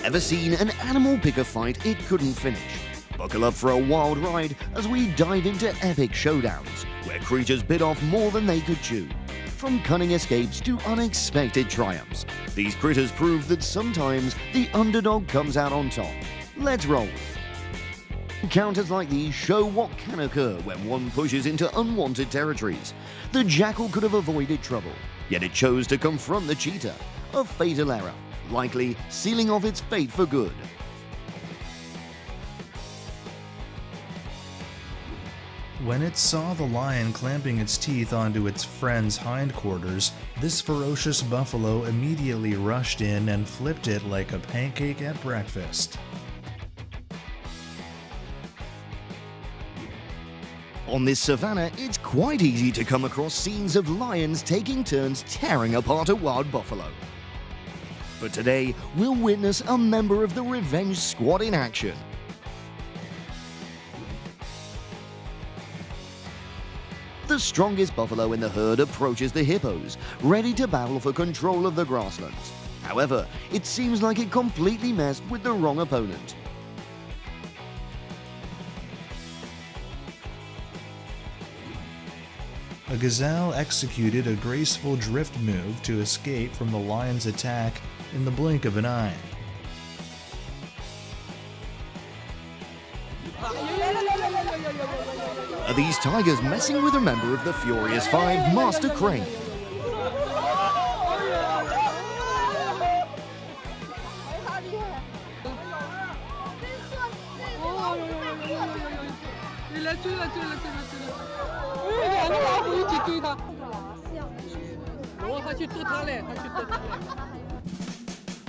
Ever seen an animal pick a fight it couldn't finish? Buckle up for a wild ride as we dive into epic showdowns, where creatures bit off more than they could chew. From cunning escapes to unexpected triumphs, these critters prove that sometimes the underdog comes out on top. Let's roll! Encounters like these show what can occur when one pushes into unwanted territories. The jackal could have avoided trouble, yet it chose to confront the cheetah, a fatal error, likely sealing off its fate for good. When it saw the lion clamping its teeth onto its friend's hindquarters, this ferocious buffalo immediately rushed in and flipped it like a pancake at breakfast. On this savannah, it's quite easy to come across scenes of lions taking turns tearing apart a wild buffalo. But today, we'll witness a member of the Revenge Squad in action. The strongest buffalo in the herd approaches the hippos, ready to battle for control of the grasslands. However, it seems like it completely messed with the wrong opponent. A gazelle executed a graceful drift move to escape from the lion's attack in the blink of an eye. Are these tigers messing with a member of the Furious Five, Master Crane?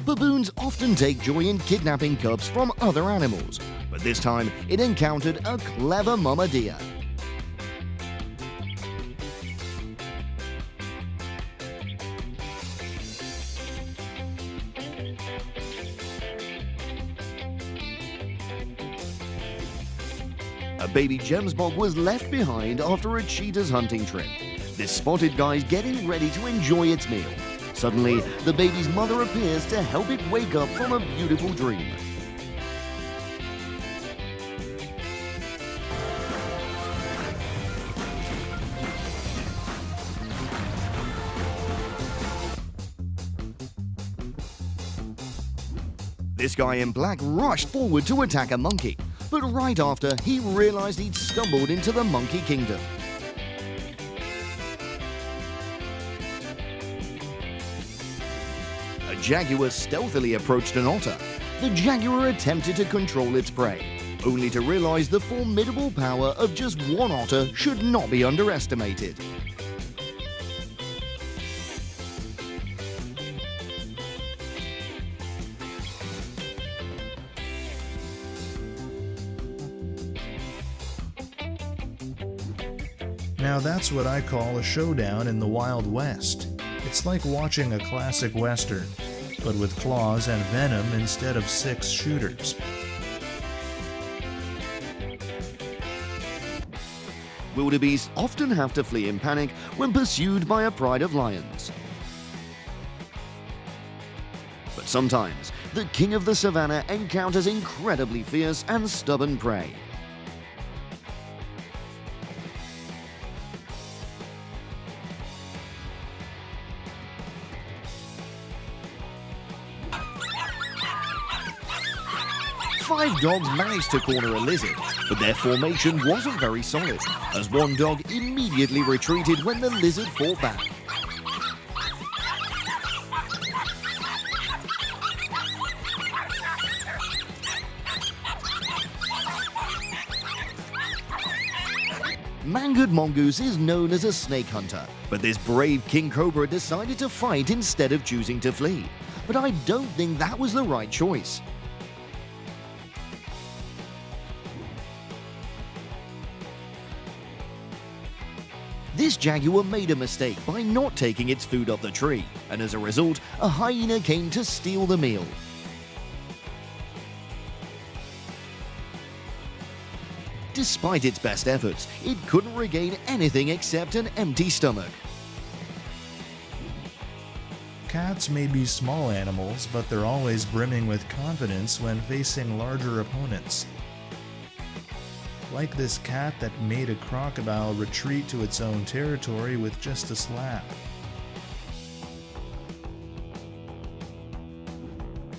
Baboons often take joy in kidnapping cubs from other animals, but this time it encountered a clever mama deer. A baby gemsbok was left behind after a cheetah's hunting trip. This spotted guy's getting ready to enjoy its meal. Suddenly, the baby's mother appears to help it wake up from a beautiful dream. This guy in black rushed forward to attack a monkey, but right after, he realized he'd stumbled into the monkey kingdom. A jaguar stealthily approached an otter. The jaguar attempted to control its prey, only to realize the formidable power of just one otter should not be underestimated. Now that's what I call a showdown in the Wild West. It's like watching a classic western, but with claws and venom instead of 6 shooters. Wildebeests often have to flee in panic when pursued by a pride of lions. But sometimes, the king of the savannah encounters incredibly fierce and stubborn prey. Five dogs managed to corner a lizard, but their formation wasn't very solid, as one dog immediately retreated when the lizard fought back. Mangoed Mongoose is known as a snake hunter, but this brave king cobra decided to fight instead of choosing to flee. But I don't think that was the right choice. This jaguar made a mistake by not taking its food off the tree, and as a result, a hyena came to steal the meal. Despite its best efforts, it couldn't regain anything except an empty stomach. Cats may be small animals, but they're always brimming with confidence when facing larger opponents. Like this cat that made a crocodile retreat to its own territory with just a slap.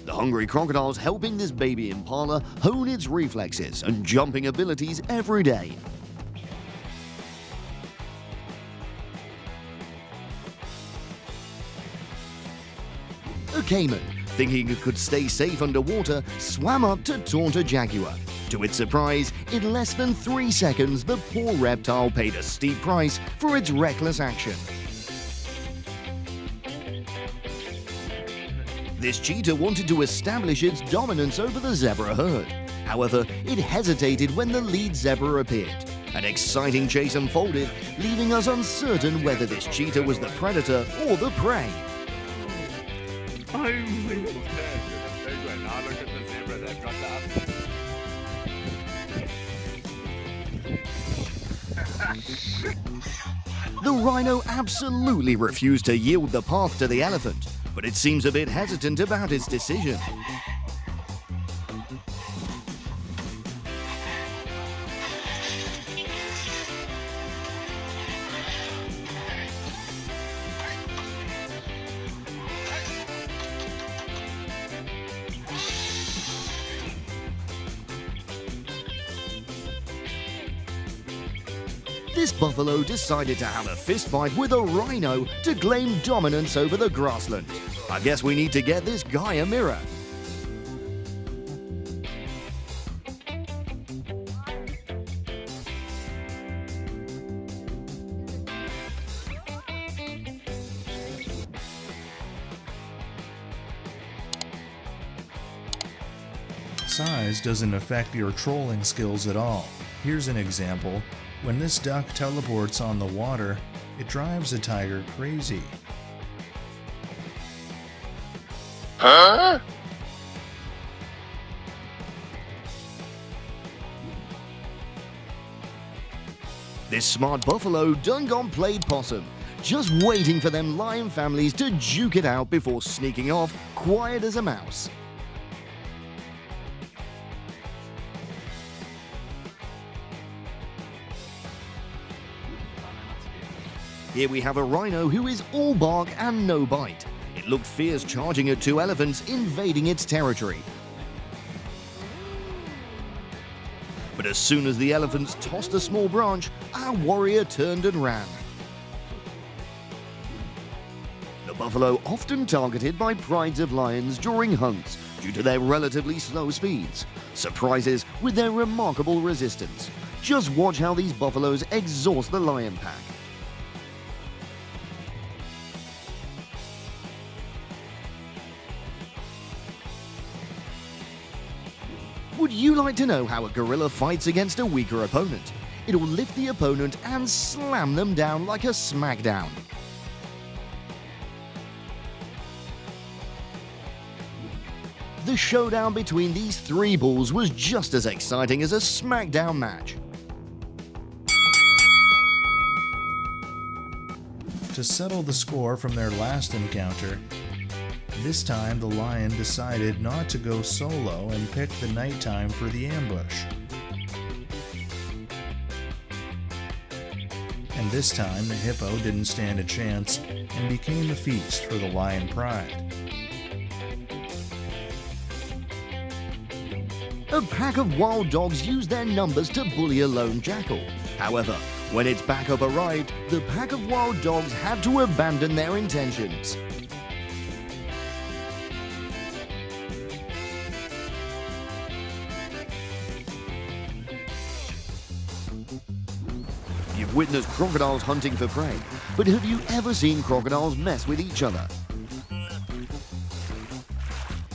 The hungry crocodile's helping this baby impala hone its reflexes and jumping abilities every day. A caiman, thinking it could stay safe underwater, swam up to taunt a jaguar. To its surprise, in less than 3 seconds, the poor reptile paid a steep price for its reckless action. This cheetah wanted to establish its dominance over the zebra herd. However, it hesitated when the lead zebra appeared. An exciting chase unfolded, leaving us uncertain whether this cheetah was the predator or the prey. The rhino absolutely refused to yield the path to the elephant, but it seems a bit hesitant about its decision. This buffalo decided to have a fistfight with a rhino to claim dominance over the grassland. I guess we need to get this guy a mirror. Size doesn't affect your trolling skills at all. Here's an example. When this duck teleports on the water, it drives a tiger crazy. Huh? This smart buffalo done gone played possum, just waiting for them lion families to juke it out before sneaking off quiet as a mouse. Here we have a rhino who is all bark and no bite. It looked fierce charging at 2 elephants invading its territory. But as soon as the elephants tossed a small branch, our warrior turned and ran. The buffalo often targeted by prides of lions during hunts due to their relatively slow speeds, surprises with their remarkable resistance. Just watch how these buffaloes exhaust the lion pack. Would you like to know how a gorilla fights against a weaker opponent? It'll lift the opponent and slam them down like a smackdown. The showdown between these 3 bulls was just as exciting as a smackdown match. To settle the score from their last encounter, this time the lion decided not to go solo and picked the nighttime for the ambush. And this time the hippo didn't stand a chance and became a feast for the lion pride. A pack of wild dogs used their numbers to bully a lone jackal. However, when its backup arrived, the pack of wild dogs had to abandon their intentions. You've witnessed crocodiles hunting for prey, but have you ever seen crocodiles mess with each other?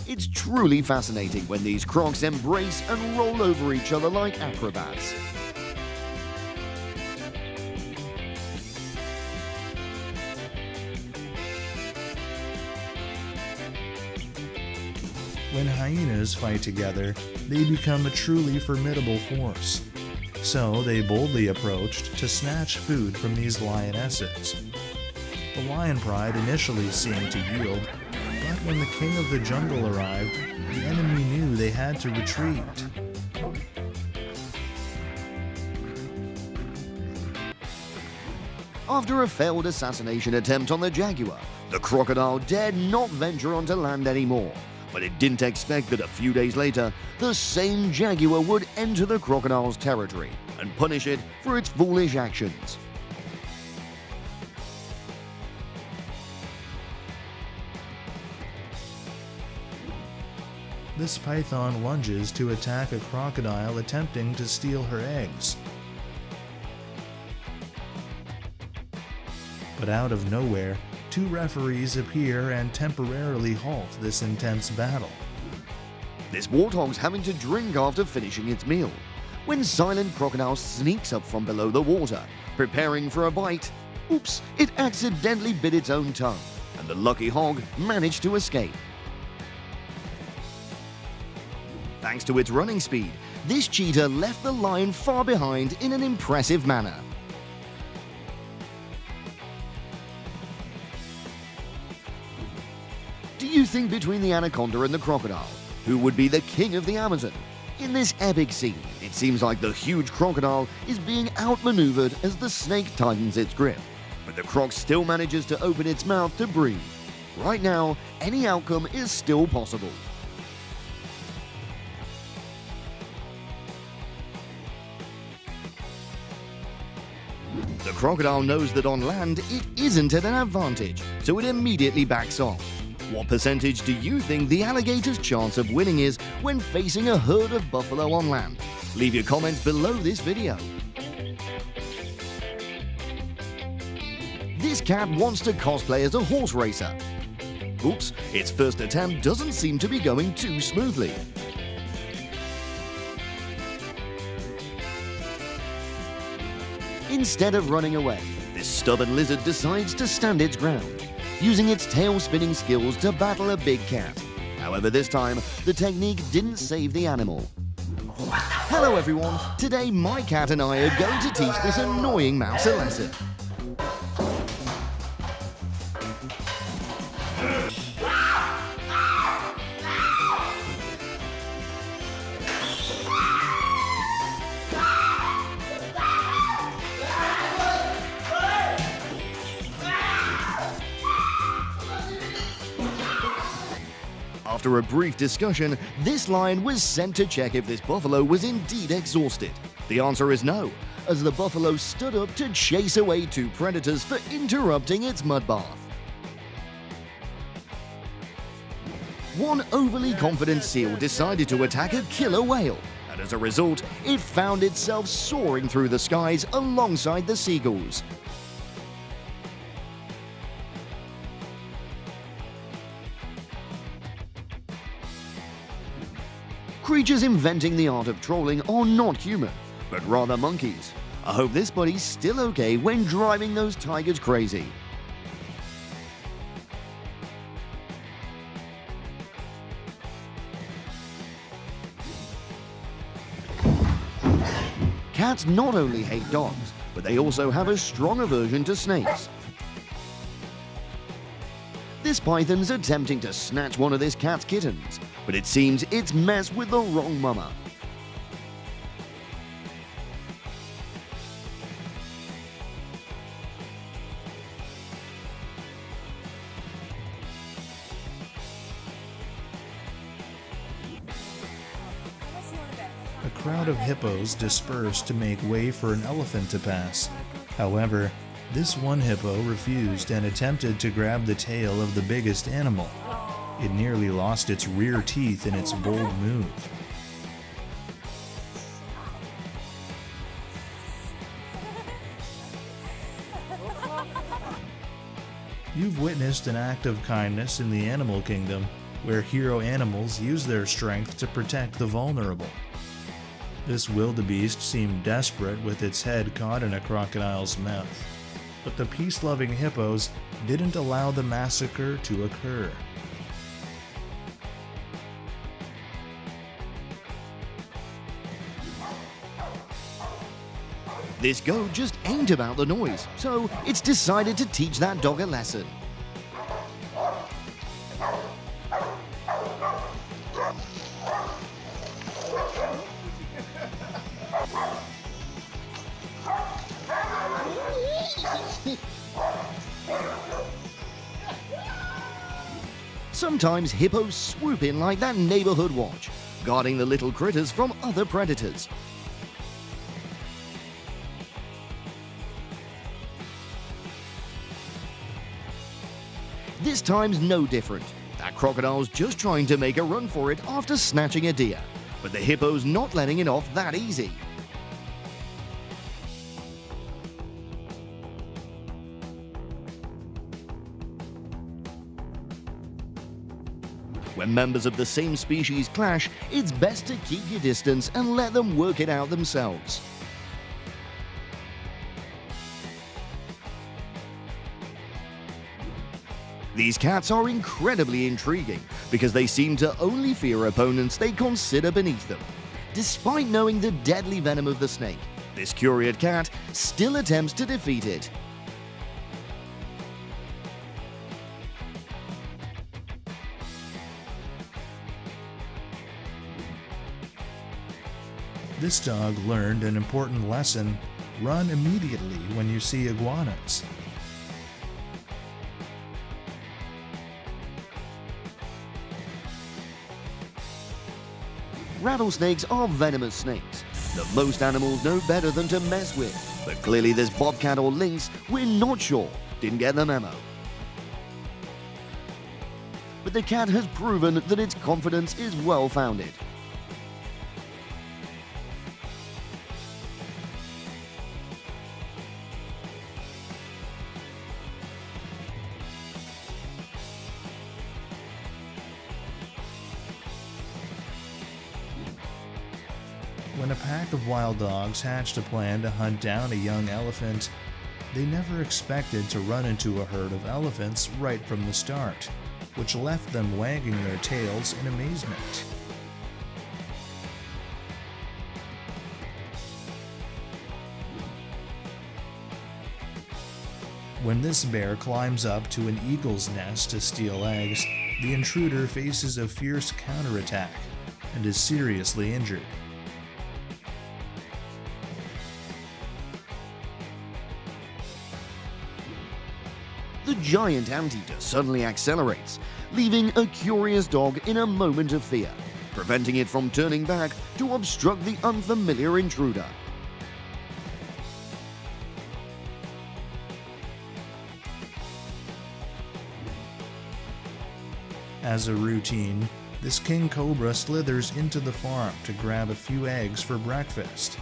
It's truly fascinating when these crocs embrace and roll over each other like acrobats. When hyenas fight together, they become a truly formidable force. So they boldly approached to snatch food from these lionesses. The lion pride initially seemed to yield, but when the king of the jungle arrived, the enemy knew they had to retreat. After a failed assassination attempt on the jaguar, the crocodile dared not venture onto land anymore. But it didn't expect that a few days later, the same jaguar would enter the crocodile's territory and punish it for its foolish actions. This python lunges to attack a crocodile attempting to steal her eggs. But out of nowhere, two referees appear and temporarily halt this intense battle. This warthog's having to drink after finishing its meal, when silent crocodile sneaks up from below the water, preparing for a bite. Oops, it accidentally bit its own tongue, and the lucky hog managed to escape. Thanks to its running speed, this cheetah left the lion far behind in an impressive manner. Do you think between the anaconda and the crocodile, who would be the king of the Amazon? In this epic scene, it seems like the huge crocodile is being outmaneuvered as the snake tightens its grip, but the croc still manages to open its mouth to breathe. Right now, any outcome is still possible. The crocodile knows that on land it isn't at an advantage, so it immediately backs off. What percentage do you think the alligator's chance of winning is when facing a herd of buffalo on land? Leave your comments below this video. This cat wants to cosplay as a horse racer. Oops, its first attempt doesn't seem to be going too smoothly. Instead of running away, this stubborn lizard decides to stand its ground, using its tail-spinning skills to battle a big cat. However, this time, the technique didn't save the animal. Hello everyone, today my cat and I are going to teach this annoying mouse a lesson. After a brief discussion, this lion was sent to check if this buffalo was indeed exhausted. The answer is no, as the buffalo stood up to chase away two predators for interrupting its mud bath. One overly confident seal decided to attack a killer whale, and as a result, it found itself soaring through the skies alongside the seagulls. Creatures inventing the art of trolling are not human, but rather monkeys. I hope this buddy's still okay when driving those tigers crazy. Cats not only hate dogs, but they also have a strong aversion to snakes. This python's attempting to snatch one of this cat's kittens, but it seems it's messed with the wrong mama. A crowd of hippos dispersed to make way for an elephant to pass. However, this one hippo refused and attempted to grab the tail of the biggest animal. It nearly lost its rear teeth in its bold move. You've witnessed an act of kindness in the animal kingdom, where hero animals use their strength to protect the vulnerable. This wildebeest seemed desperate with its head caught in a crocodile's mouth, but the peace-loving hippos didn't allow the massacre to occur. This goat just ain't about the noise, so it's decided to teach that dog a lesson. Sometimes hippos swoop in like that neighborhood watch, guarding the little critters from other predators. This time's no different. That crocodile's just trying to make a run for it after snatching a deer, but the hippo's not letting it off that easy. When members of the same species clash, it's best to keep your distance and let them work it out themselves. These cats are incredibly intriguing because they seem to only fear opponents they consider beneath them. Despite knowing the deadly venom of the snake, this curious cat still attempts to defeat it. This dog learned an important lesson: run immediately when you see iguanas. Rattlesnakes are venomous snakes that most animals know better than to mess with, but clearly this bobcat or lynx, we're not sure, didn't get the memo. But the cat has proven that its confidence is well founded. When a pack of wild dogs hatched a plan to hunt down a young elephant, they never expected to run into a herd of elephants right from the start, which left them wagging their tails in amazement. When this bear climbs up to an eagle's nest to steal eggs, the intruder faces a fierce counterattack and is seriously injured. The giant anteater suddenly accelerates, leaving a curious dog in a moment of fear, preventing it from turning back to obstruct the unfamiliar intruder. As a routine, this king cobra slithers into the farm to grab a few eggs for breakfast.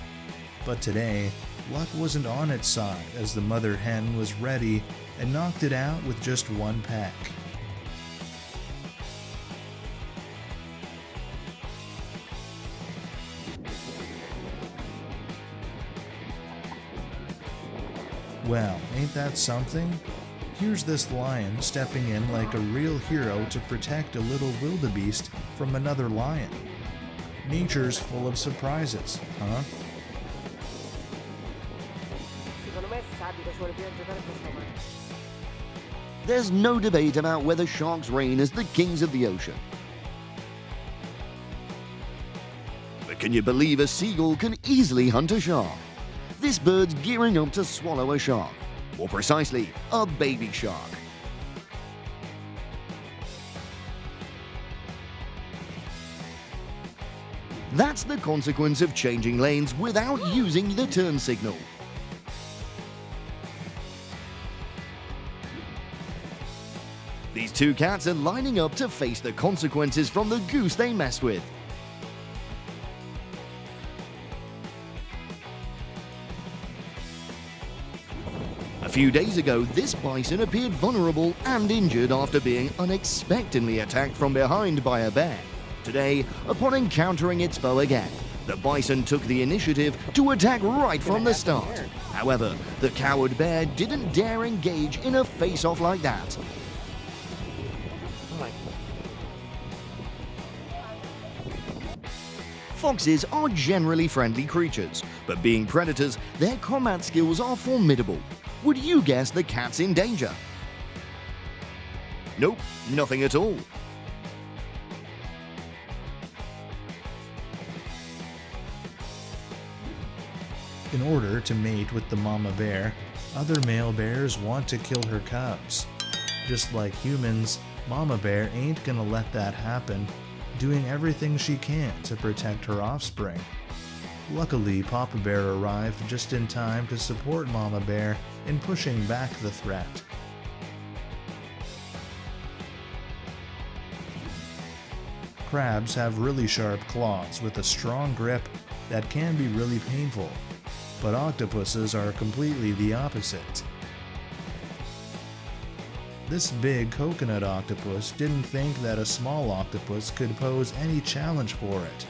But today, luck wasn't on its side as the mother hen was ready and knocked it out with just one peck. Well, ain't that something? Here's this lion stepping in like a real hero to protect a little wildebeest from another lion. Nature's full of surprises, huh? Secondo me sabbia ci vuole più giocare questo match. There's no debate about whether sharks reign as the kings of the ocean. But can you believe a seagull can easily hunt a shark? This bird's gearing up to swallow a shark. More precisely, a baby shark. That's the consequence of changing lanes without using the turn signal. These two cats are lining up to face the consequences from the goose they messed with. A few days ago, this bison appeared vulnerable and injured after being unexpectedly attacked from behind by a bear. Today, upon encountering its foe again, the bison took the initiative to attack right from the start. However, the coward bear didn't dare engage in a face-off like that. Foxes are generally friendly creatures, but being predators, their combat skills are formidable. Would you guess the cat's in danger? Nope, nothing at all. In order to mate with the mama bear, other male bears want to kill her cubs. Just like humans, mama bear ain't gonna let that happen, doing everything she can to protect her offspring. Luckily, Papa Bear arrived just in time to support Mama Bear in pushing back the threat. Crabs have really sharp claws with a strong grip that can be really painful, but octopuses are completely the opposite. This big coconut octopus didn't think that a small octopus could pose any challenge for it.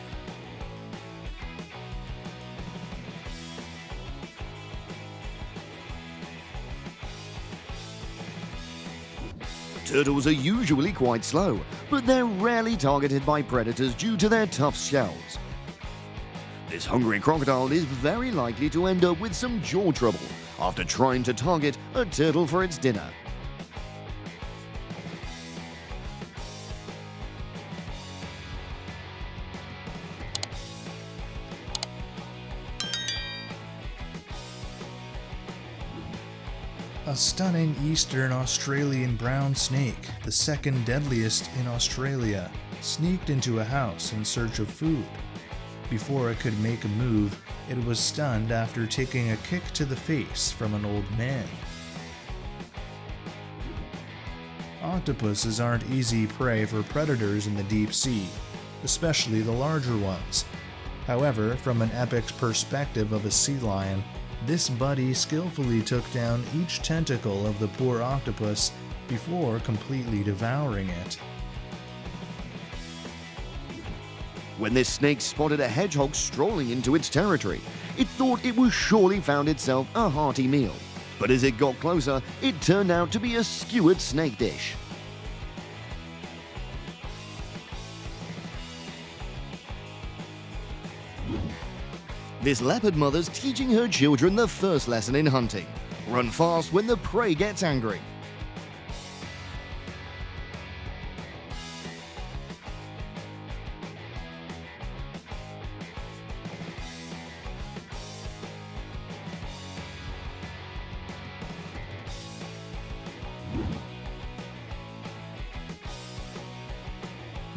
Turtles are usually quite slow, but they're rarely targeted by predators due to their tough shells. This hungry crocodile is very likely to end up with some jaw trouble after trying to target a turtle for its dinner. A stunning eastern Australian brown snake, the second deadliest in Australia, sneaked into a house in search of food. Before it could make a move, it was stunned after taking a kick to the face from an old man. Octopuses aren't easy prey for predators in the deep sea, especially the larger ones. However, from an epic perspective of a sea lion, this buddy skillfully took down each tentacle of the poor octopus before completely devouring it. When this snake spotted a hedgehog strolling into its territory, it thought it was surely found itself a hearty meal. But as it got closer, it turned out to be a skewered snake dish. This leopard mother's teaching her children the first lesson in hunting: run fast when the prey gets angry.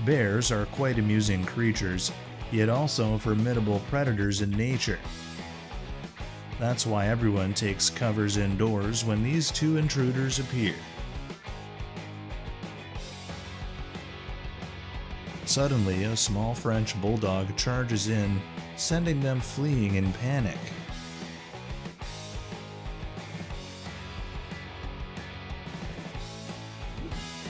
Bears are quite amusing creatures, yet also formidable predators in nature. That's why everyone takes covers indoors when these two intruders appear. Suddenly, a small French bulldog charges in, sending them fleeing in panic.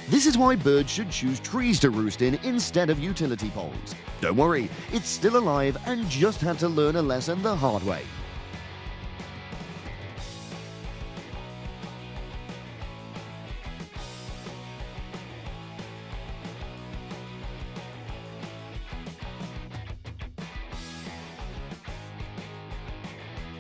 This is why birds should choose trees to roost in instead of utility poles. Don't worry, it's still alive and just had to learn a lesson the hard way.